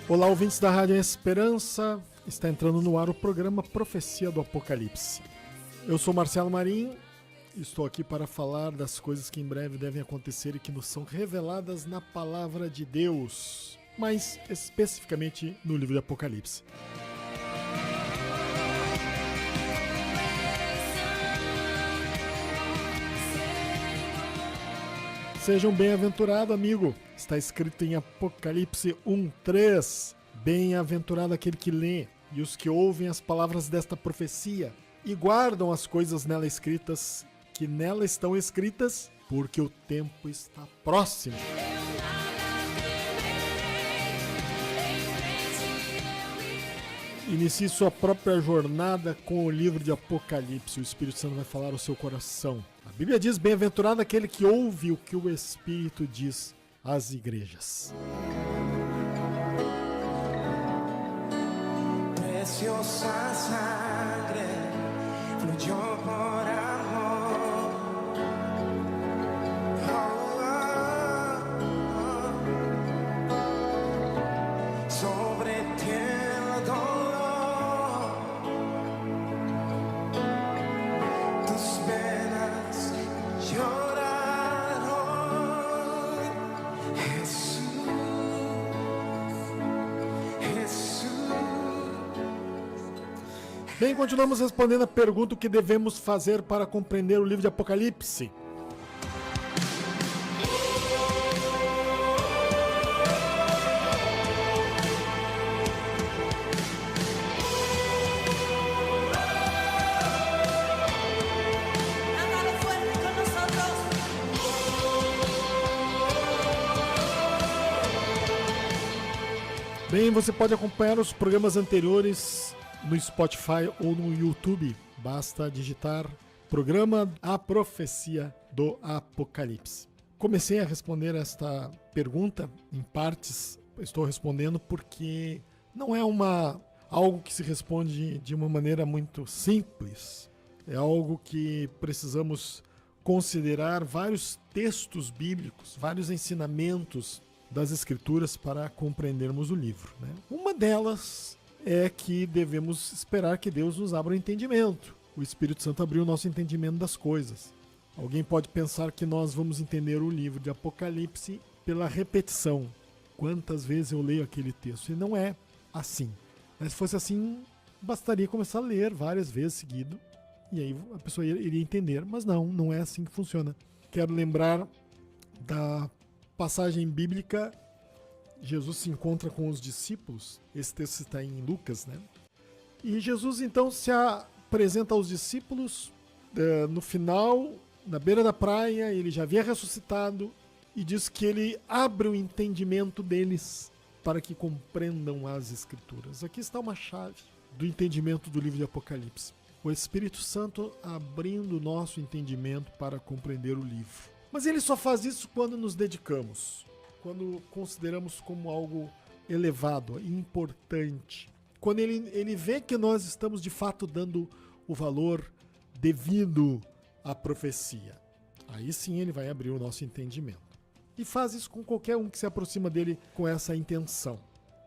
Olá, ouvintes da Rádio Esperança, está entrando no ar o programa Profecia do Apocalipse. Eu sou Marcelo Marim e estou aqui para falar das coisas que em breve devem acontecer e que nos são reveladas na Palavra de Deus, mais especificamente no livro de Apocalipse. Sejam bem-aventurados, amigo. Está escrito em Apocalipse 1:3. Bem-aventurado aquele que lê e os que ouvem as palavras desta profecia e guardam as coisas nela escritas, que nela estão escritas, porque o tempo está próximo. Inicie sua própria jornada com o livro de Apocalipse. O Espírito Santo vai falar ao seu coração. A Bíblia diz: bem-aventurado aquele que ouve o que o Espírito diz às igrejas. Preciosa sangre fluyó por amor. Sobre ti el dolor, tus penas lloraron, Jesús, Jesús. Bem, continuamos respondendo a pergunta: o que devemos fazer para compreender o livro de Apocalipse? Bem, você pode acompanhar os programas anteriores no Spotify ou no YouTube. Basta digitar programa A Profecia do Apocalipse. Comecei a responder esta pergunta em partes. Estou respondendo porque não é algo que se responde de uma maneira muito simples. É algo que precisamos considerar vários textos bíblicos, vários ensinamentos das Escrituras para compreendermos o livro, né? Uma delas é que devemos esperar que Deus nos abra o entendimento. O Espírito Santo abriu o nosso entendimento das coisas. Alguém pode pensar que nós vamos entender o livro de Apocalipse pela repetição. Quantas vezes eu leio aquele texto? E não é assim. Mas se fosse assim, bastaria começar a ler várias vezes seguido, e aí a pessoa iria entender. Mas não é assim que funciona. Quero lembrar da passagem bíblica. Jesus se encontra com os discípulos. Esse texto está em Lucas, né? E Jesus então se apresenta aos discípulos no final, na beira da praia. Ele já havia ressuscitado e diz que ele abre o entendimento deles para que compreendam as Escrituras. Aqui está uma chave do entendimento do livro de Apocalipse: o Espírito Santo abrindo o nosso entendimento para compreender o livro. Mas ele só faz isso quando nos dedicamos, quando consideramos como algo elevado, importante. Quando ele vê que nós estamos de fato dando o valor devido à profecia. Aí sim ele vai abrir o nosso entendimento. E faz isso com qualquer um que se aproxima dele com essa intenção.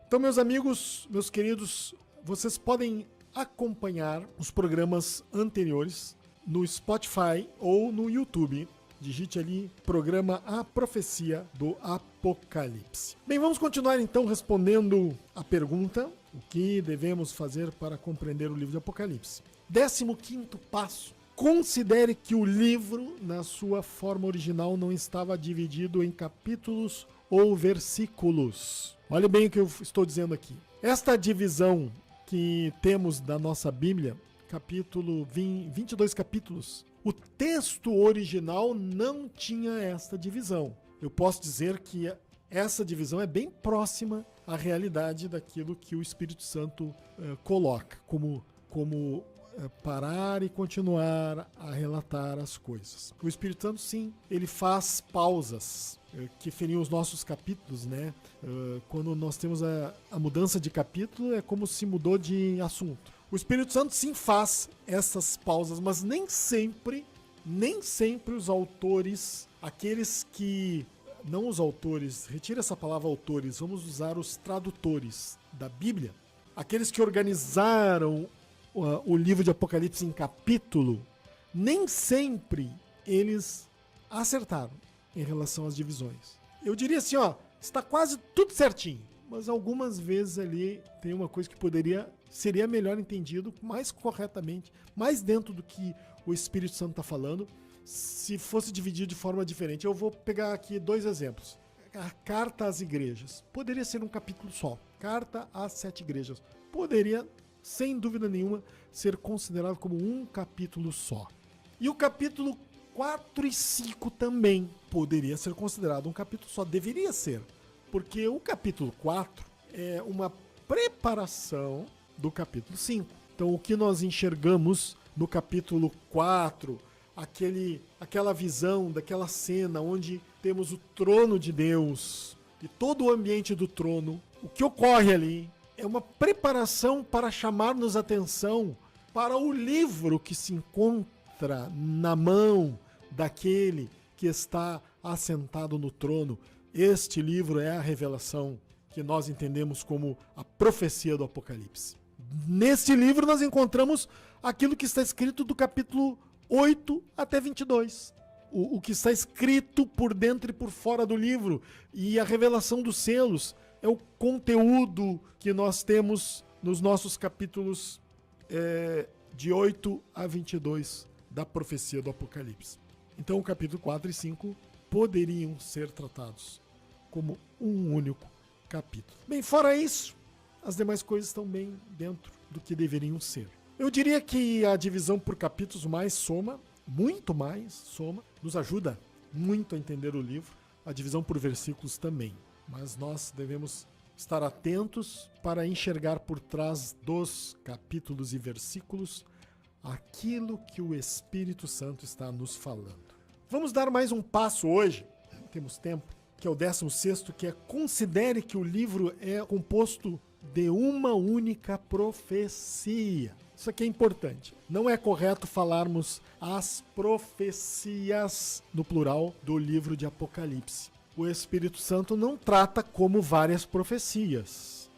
Então, meus amigos, meus queridos, vocês podem acompanhar os programas anteriores no Spotify ou no YouTube. Digite ali, programa A Profecia do Apocalipse. Bem, vamos continuar então respondendo a pergunta: o que devemos fazer para compreender o livro de Apocalipse? 15º passo: considere que o livro, na sua forma original, não estava dividido em capítulos ou versículos. Olha bem o que eu estou dizendo aqui. Esta divisão que temos da nossa Bíblia, 22 capítulos, o texto original não tinha esta divisão. Eu posso dizer que essa divisão é bem próxima à realidade daquilo que o Espírito Santo coloca, como parar e continuar a relatar as coisas. O Espírito Santo, sim, ele faz pausas que feriam os nossos capítulos, né? Quando nós temos a mudança de capítulo, é como se mudou de assunto. O Espírito Santo sim faz essas pausas, mas nem sempre os autores, aqueles que não os autores, retira essa palavra autores, vamos usar os tradutores da Bíblia, aqueles que organizaram o livro de Apocalipse em capítulo, nem sempre eles acertaram em relação às divisões. Eu diria assim, está quase tudo certinho, mas algumas vezes ali tem uma coisa que seria melhor entendido mais corretamente, mais dentro do que o Espírito Santo está falando, se fosse dividido de forma diferente. Eu vou pegar aqui 2 exemplos. A carta às igrejas poderia ser um capítulo só. Carta às 7 igrejas poderia, sem dúvida nenhuma, ser considerado como um capítulo só. E o capítulo 4 e 5 também poderia ser considerado um capítulo só. Deveria ser, porque o capítulo 4 é uma preparação do capítulo 5. Então, o que nós enxergamos no capítulo 4, aquela visão daquela cena onde temos o trono de Deus e todo o ambiente do trono, o que ocorre ali é uma preparação para chamar-nos atenção para o livro que se encontra na mão daquele que está assentado no trono. Este livro é a revelação que nós entendemos como a profecia do Apocalipse. Neste livro nós encontramos aquilo que está escrito do capítulo 8 até 22. O que está escrito por dentro e por fora do livro. E a revelação dos selos é o conteúdo que nós temos nos nossos capítulos de 8 a 22 da profecia do Apocalipse. Então o capítulo 4 e 5 poderiam ser tratados como um único capítulo. Bem, fora isso, as demais coisas estão bem dentro do que deveriam ser. Eu diria que a divisão por capítulos muito mais soma, nos ajuda muito a entender o livro. A divisão por versículos também. Mas nós devemos estar atentos para enxergar por trás dos capítulos e versículos aquilo que o Espírito Santo está nos falando. Vamos dar mais um passo hoje, temos tempo, que é o 16º, que é: considere que o livro é composto de uma única profecia. Isso aqui é importante. Não é correto falarmos as profecias, no plural, do livro de Apocalipse. O Espírito Santo não trata como várias profecias.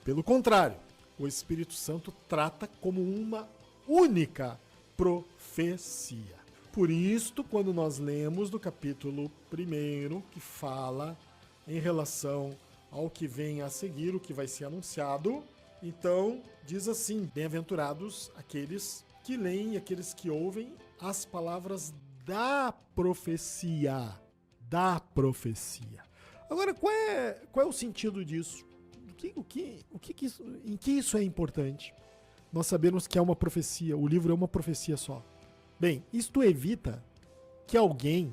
Pelo contrário, o Espírito Santo trata como uma única profecia. Por isto, quando nós lemos no capítulo 1, que fala em relação ao que vem a seguir, o que vai ser anunciado, então diz assim: bem-aventurados aqueles que leem e aqueles que ouvem as palavras da profecia. Da profecia. Agora, qual é o sentido disso? Em que isso é importante? Nós sabemos que é uma profecia, o livro é uma profecia só. Bem, isto evita que alguém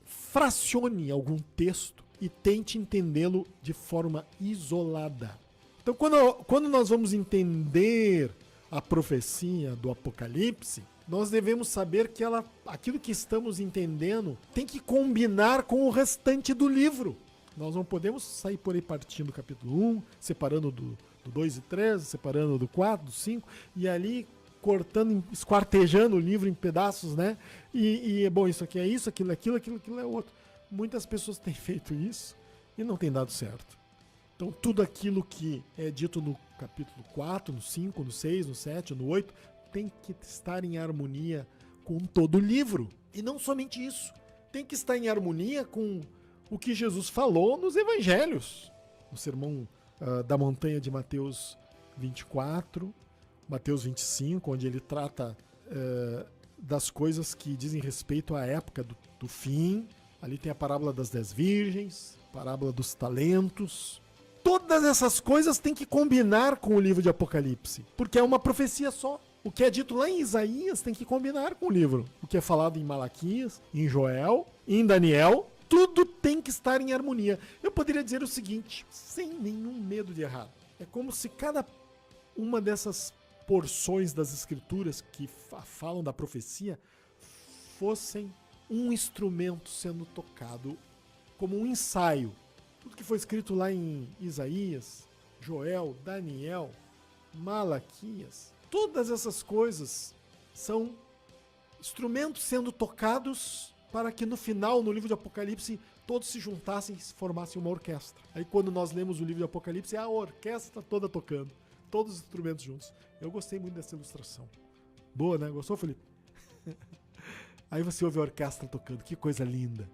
fracione algum texto e tente entendê-lo de forma isolada. Então, quando nós vamos entender a profecia do Apocalipse, nós devemos saber que aquilo que estamos entendendo tem que combinar com o restante do livro. Nós não podemos sair por aí partindo do capítulo 1, separando do 2 e 3, separando do 4, do 5, e ali cortando, esquartejando o livro em pedaços, né? Bom, isso aqui é isso, aquilo é outro. Muitas pessoas têm feito isso e não tem dado certo. Então, tudo aquilo que é dito no capítulo 4, no 5, no 6, no 7, no 8, tem que estar em harmonia com todo o livro. E não somente isso, tem que estar em harmonia com o que Jesus falou nos evangelhos. No sermão da montanha de Mateus 24, Mateus 25, onde ele trata das coisas que dizem respeito à época do fim. Ali tem a parábola das 10 virgens, parábola dos talentos. Todas essas coisas têm que combinar com o livro de Apocalipse, porque é uma profecia só. O que é dito lá em Isaías tem que combinar com o livro. O que é falado em Malaquias, em Joel, em Daniel, tudo tem que estar em harmonia. Eu poderia dizer o seguinte, sem nenhum medo de errar. É como se cada uma dessas porções das escrituras que falam da profecia fossem um instrumento sendo tocado, como um ensaio. Tudo que foi escrito lá em Isaías, Joel, Daniel, Malaquias, todas essas coisas são instrumentos sendo tocados para que no final, no livro de Apocalipse, todos se juntassem e formassem uma orquestra. Aí quando nós lemos o livro de Apocalipse, é a orquestra toda tocando, todos os instrumentos juntos. Eu gostei muito dessa ilustração. Boa, né? Gostou, Felipe? Aí você ouve a orquestra tocando, que coisa linda.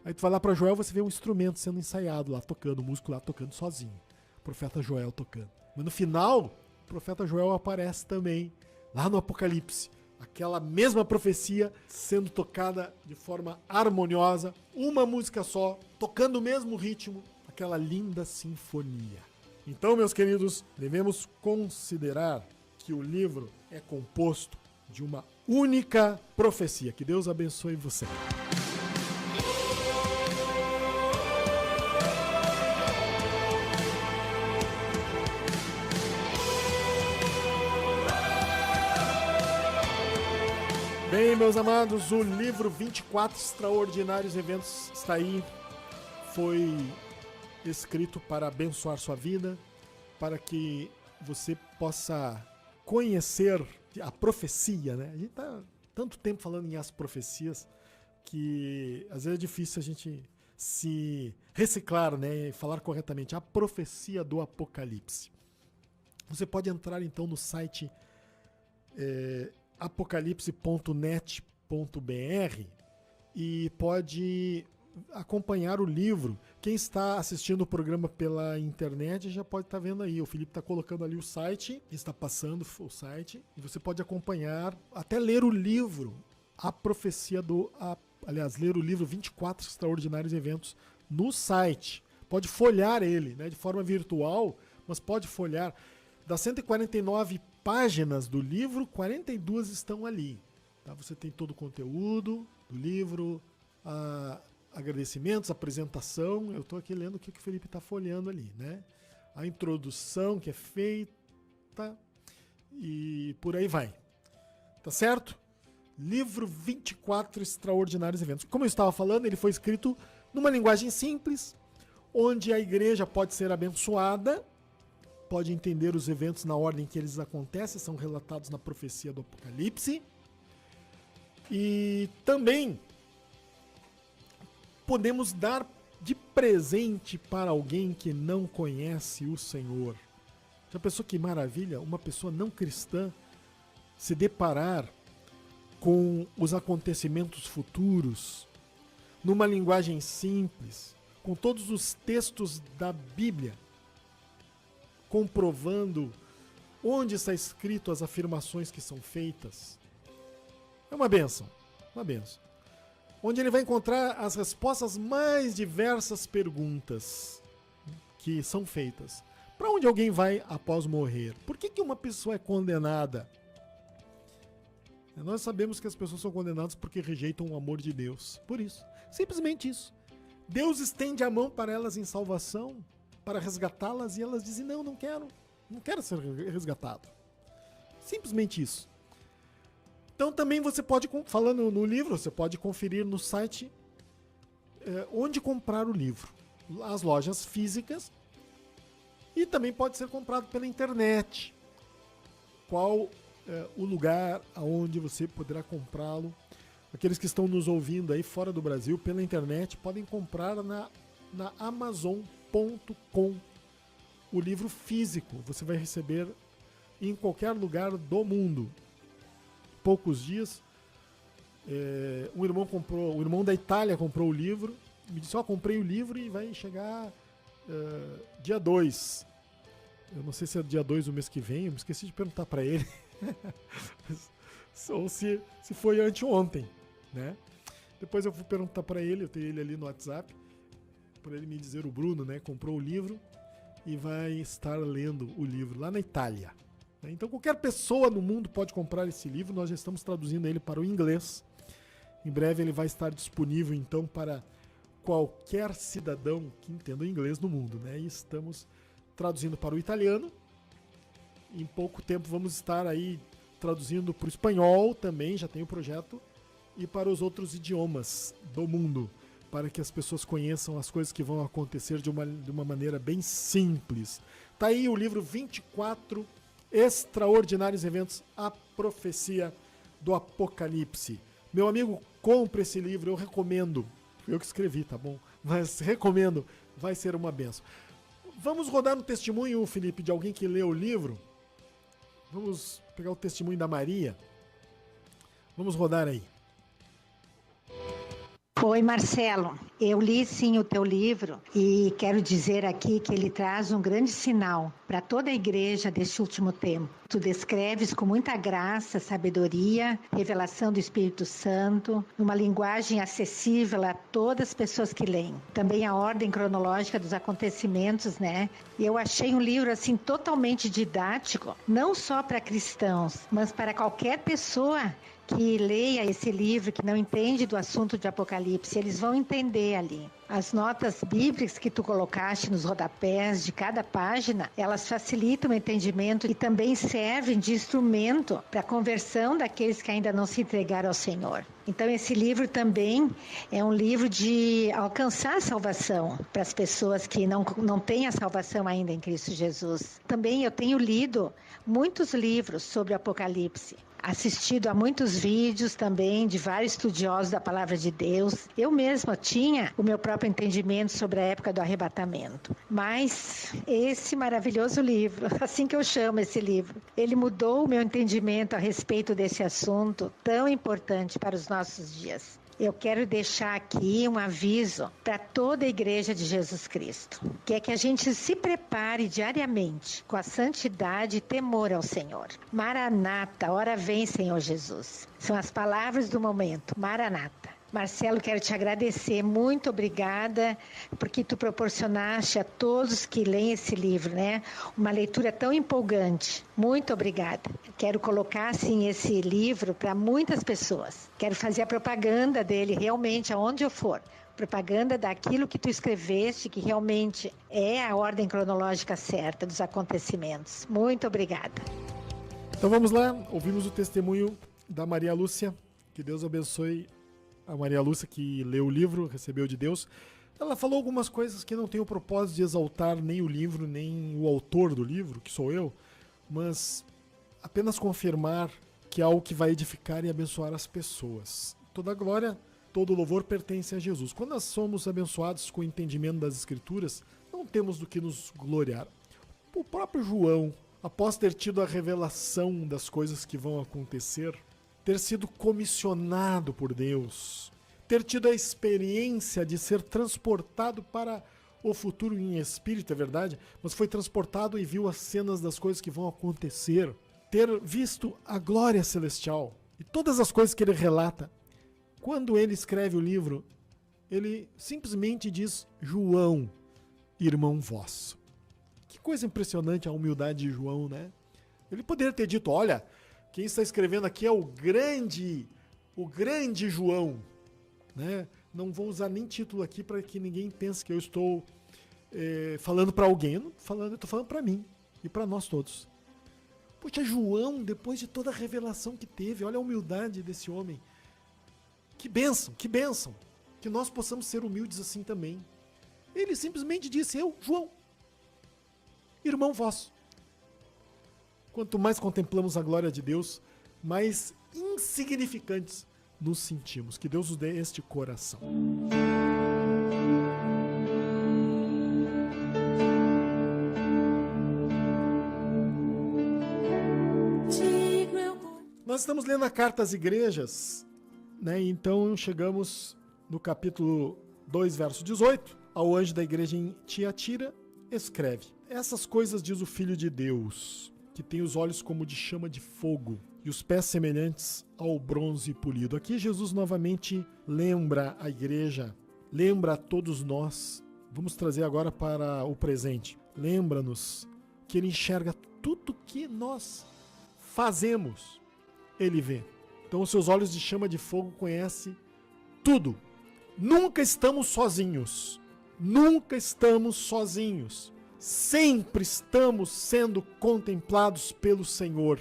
Aí tu vai lá pra Joel, você vê um instrumento sendo ensaiado lá, tocando, o músico lá tocando sozinho. O profeta Joel tocando. Mas no final, o profeta Joel aparece também, lá no Apocalipse. Aquela mesma profecia sendo tocada de forma harmoniosa, uma música só, tocando o mesmo ritmo, aquela linda sinfonia. Então, meus queridos, devemos considerar que o livro é composto de uma única profecia. Que Deus abençoe você. Bem, meus amados, o livro 24 Extraordinários Eventos está aí. Foi escrito para abençoar sua vida, para que você possa conhecer a profecia, né? A gente tá tanto tempo falando em as profecias que às vezes é difícil a gente se reciclar, né? E falar corretamente. A profecia do Apocalipse. Você pode entrar então no site apocalipse.net.br e pode acompanhar o livro. Quem está assistindo o programa pela internet já pode estar vendo aí. O Felipe está colocando ali o site, está passando o site, e você pode acompanhar, até ler o livro, ler o livro 24 Extraordinários Eventos no site. Pode folhear ele, né, de forma virtual, mas pode folhear. Das 149 páginas do livro, 42 estão ali. Tá? Você tem todo o conteúdo do livro, agradecimentos, apresentação. Eu estou aqui lendo o que o Felipe está folheando ali, né? A introdução que é feita e por aí vai. Tá certo? Livro 24 Extraordinários Eventos. Como eu estava falando, ele foi escrito numa linguagem simples, onde a igreja pode ser abençoada, pode entender os eventos na ordem que eles acontecem, são relatados na profecia do Apocalipse. E também podemos dar de presente para alguém que não conhece o Senhor. Já pensou que maravilha uma pessoa não cristã se deparar com os acontecimentos futuros numa linguagem simples, com todos os textos da Bíblia, comprovando onde está escrito as afirmações que são feitas. É uma bênção, uma bênção. Onde ele vai encontrar as respostas mais diversas perguntas que são feitas. Para onde alguém vai após morrer? Por que uma pessoa é condenada? Nós sabemos que as pessoas são condenadas porque rejeitam o amor de Deus. Por isso, simplesmente isso. Deus estende a mão para elas em salvação, para resgatá-las, e elas dizem, não quero ser resgatado. Simplesmente isso. Então também você pode, falando no livro, você pode conferir no site onde comprar o livro. As lojas físicas, e também pode ser comprado pela internet. Qual o lugar aonde você poderá comprá-lo? Aqueles que estão nos ouvindo aí fora do Brasil, pela internet, podem comprar na Amazon.com o livro físico. Você vai receber em qualquer lugar do mundo. Poucos dias, o irmão da Itália comprou o livro, me disse, comprei o livro e vai chegar dia 2. Eu não sei se é dia 2 do mês que vem, eu me esqueci de perguntar para ele. Ou se foi anteontem, né? Depois eu vou perguntar para ele, eu tenho ele ali no WhatsApp, para ele me dizer, o Bruno, né, comprou o livro e vai estar lendo o livro lá na Itália. Então qualquer pessoa no mundo pode comprar esse livro, nós já estamos traduzindo ele para o inglês. Em breve ele vai estar disponível então para qualquer cidadão que entenda o inglês no mundo, né? E estamos traduzindo para o italiano. Em pouco tempo vamos estar aí traduzindo para o espanhol também, já tem o projeto, e para os outros idiomas do mundo, para que as pessoas conheçam as coisas que vão acontecer de uma maneira bem simples. Tá aí o livro 24 Extraordinários Eventos, a Profecia do Apocalipse. Meu amigo, compre esse livro, eu recomendo. fui eu que escrevi, tá bom? Mas recomendo, vai ser uma benção. Vamos rodar um testemunho, Felipe, de alguém que leu o livro. Vamos pegar o testemunho da Maria. Vamos rodar aí. Oi, Marcelo. Eu li sim o teu livro e quero dizer aqui que ele traz um grande sinal para toda a igreja deste último tempo. Tu descreves com muita graça, sabedoria, revelação do Espírito Santo, numa linguagem acessível a todas as pessoas que leem. Também a ordem cronológica dos acontecimentos, né? Eu achei um livro assim totalmente didático, não só para cristãos, mas para qualquer pessoa que leia esse livro, que não entende do assunto de Apocalipse, eles vão entender ali. As notas bíblicas que tu colocaste nos rodapés de cada página, elas facilitam o entendimento e também servem de instrumento para a conversão daqueles que ainda não se entregaram ao Senhor. Então esse livro também é um livro de alcançar a salvação para as pessoas que não têm a salvação ainda em Cristo Jesus. Também eu tenho lido muitos livros sobre o Apocalipse, assistido a muitos vídeos também de vários estudiosos da Palavra de Deus. Eu mesma tinha o meu próprio entendimento sobre a época do arrebatamento. Mas esse maravilhoso livro, assim que eu chamo esse livro, ele mudou o meu entendimento a respeito desse assunto tão importante para os nossos dias. Eu quero deixar aqui um aviso para toda a Igreja de Jesus Cristo, que é que a gente se prepare diariamente com a santidade e temor ao Senhor. Maranata, ora vem, Senhor Jesus. São as palavras do momento, Maranata. Marcelo, quero te agradecer, muito obrigada, porque tu proporcionaste a todos que leem esse livro, né? Uma leitura tão empolgante. Muito obrigada. Quero colocar, assim, esse livro para muitas pessoas. Quero fazer a propaganda dele realmente aonde eu for. Propaganda daquilo que tu escreveste, que realmente é a ordem cronológica certa dos acontecimentos. Muito obrigada. Então vamos lá, ouvimos o testemunho da Maria Lúcia. Que Deus abençoe a Maria Lúcia, que leu o livro, recebeu de Deus. Ela falou algumas coisas que não tem o propósito de exaltar nem o livro, nem o autor do livro, que sou eu, mas apenas confirmar que é algo que vai edificar e abençoar as pessoas. Toda glória, todo louvor pertence a Jesus. Quando nós somos abençoados com o entendimento das Escrituras, não temos do que nos gloriar. O próprio João, após ter tido a revelação das coisas que vão acontecer, ter sido comissionado por Deus, ter tido a experiência de ser transportado para o futuro em espírito, é verdade, mas foi transportado e viu as cenas das coisas que vão acontecer, ter visto a glória celestial e todas as coisas que ele relata. Quando ele escreve o livro, ele simplesmente diz: João, irmão vosso. Que coisa impressionante a humildade de João, né? Ele poderia ter dito: olha, quem está escrevendo aqui é o grande João, né? Não vou usar nem título aqui para que ninguém pense que eu estou falando para alguém. Eu estou falando para mim e para nós todos. Poxa, João, depois de toda a revelação que teve, olha a humildade desse homem. Que bênção, que nós possamos ser humildes assim também. Ele simplesmente disse: eu, João, irmão vosso. Quanto mais contemplamos a glória de Deus, mais insignificantes nos sentimos. Que Deus nos dê este coração. Nós estamos lendo a carta às igrejas, né? Então chegamos no capítulo 2, verso 18. Ao anjo da igreja em Tiatira, escreve: essas coisas diz o Filho de Deus, que tem os olhos como de chama de fogo e os pés semelhantes ao bronze polido. Aqui Jesus novamente lembra a igreja, lembra a todos nós. Vamos trazer agora para o presente. Lembra-nos que ele enxerga tudo que nós fazemos. Ele vê. Então os seus olhos de chama de fogo conhecem tudo. Nunca estamos sozinhos. Nunca estamos sozinhos. Sempre estamos sendo contemplados pelo Senhor.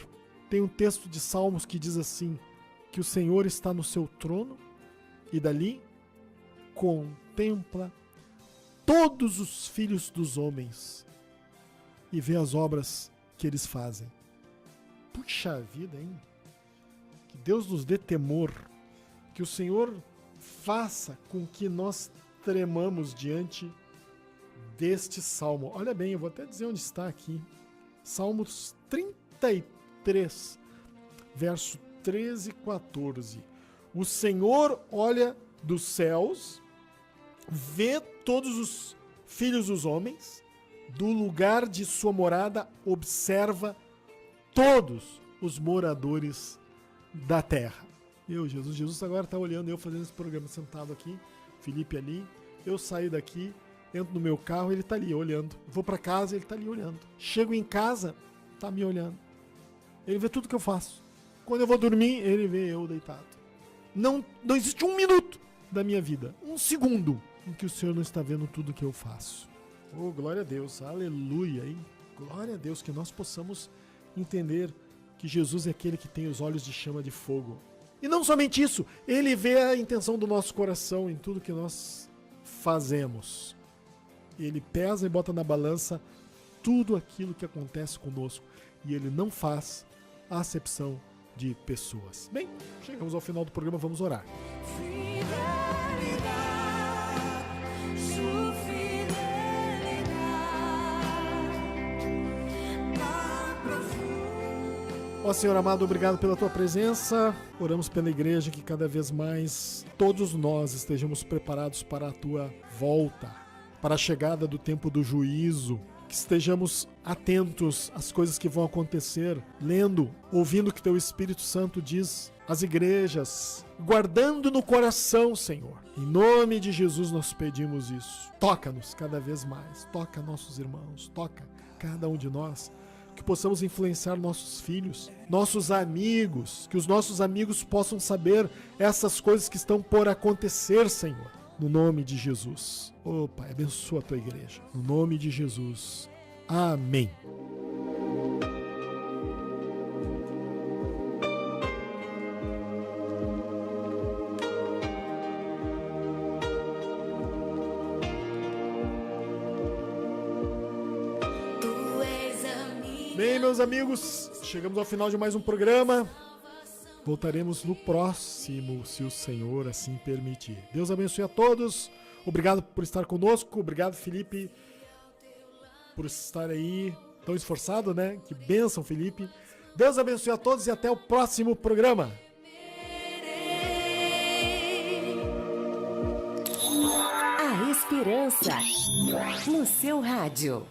Tem um texto de Salmos que diz assim, que o Senhor está no seu trono e dali contempla todos os filhos dos homens e vê as obras que eles fazem. Puxa vida, hein? Que Deus nos dê temor, que o Senhor faça com que nós tremamos diante deste salmo. Olha bem, eu vou até dizer onde está aqui. Salmos 33, verso 13 e 14. O Senhor olha dos céus, vê todos os filhos dos homens, do lugar de sua morada observa todos os moradores da terra. Jesus agora está olhando eu fazendo esse programa sentado aqui, Felipe ali, eu saio daqui, entro no meu carro, ele está ali olhando. Vou para casa, ele está ali olhando. Chego em casa, está me olhando. Ele vê tudo que eu faço. Quando eu vou dormir, ele vê eu deitado. Não existe um minuto da minha vida, um segundo, em que o Senhor não está vendo tudo que eu faço. Oh, glória a Deus, aleluia, hein? Glória a Deus, que nós possamos entender que Jesus é aquele que tem os olhos de chama de fogo. E não somente isso, ele vê a intenção do nosso coração em tudo que nós fazemos. Ele pesa e bota na balança tudo aquilo que acontece conosco. E ele não faz acepção de pessoas. Bem, chegamos ao final do programa, vamos orar. Ó Senhor amado, obrigado pela tua presença. Oramos pela igreja que cada vez mais todos nós estejamos preparados para a tua volta, para a chegada do tempo do juízo, que estejamos atentos às coisas que vão acontecer, lendo, ouvindo o que teu Espírito Santo diz às igrejas, guardando no coração, Senhor. Em nome de Jesus nós pedimos isso. Toca-nos cada vez mais, toca nossos irmãos, toca cada um de nós, que possamos influenciar nossos filhos, nossos amigos, que os nossos amigos possam saber essas coisas que estão por acontecer, Senhor. No nome de Jesus. Oh, Pai, abençoa a tua igreja. No nome de Jesus. Amém. Bem, meus amigos, chegamos ao final de mais um programa. Voltaremos no próximo, se o Senhor assim permitir. Deus abençoe a todos. Obrigado por estar conosco. Obrigado, Felipe, por estar aí tão esforçado, né? Que bênção, Felipe. Deus abençoe a todos e até o próximo programa. A esperança no seu rádio.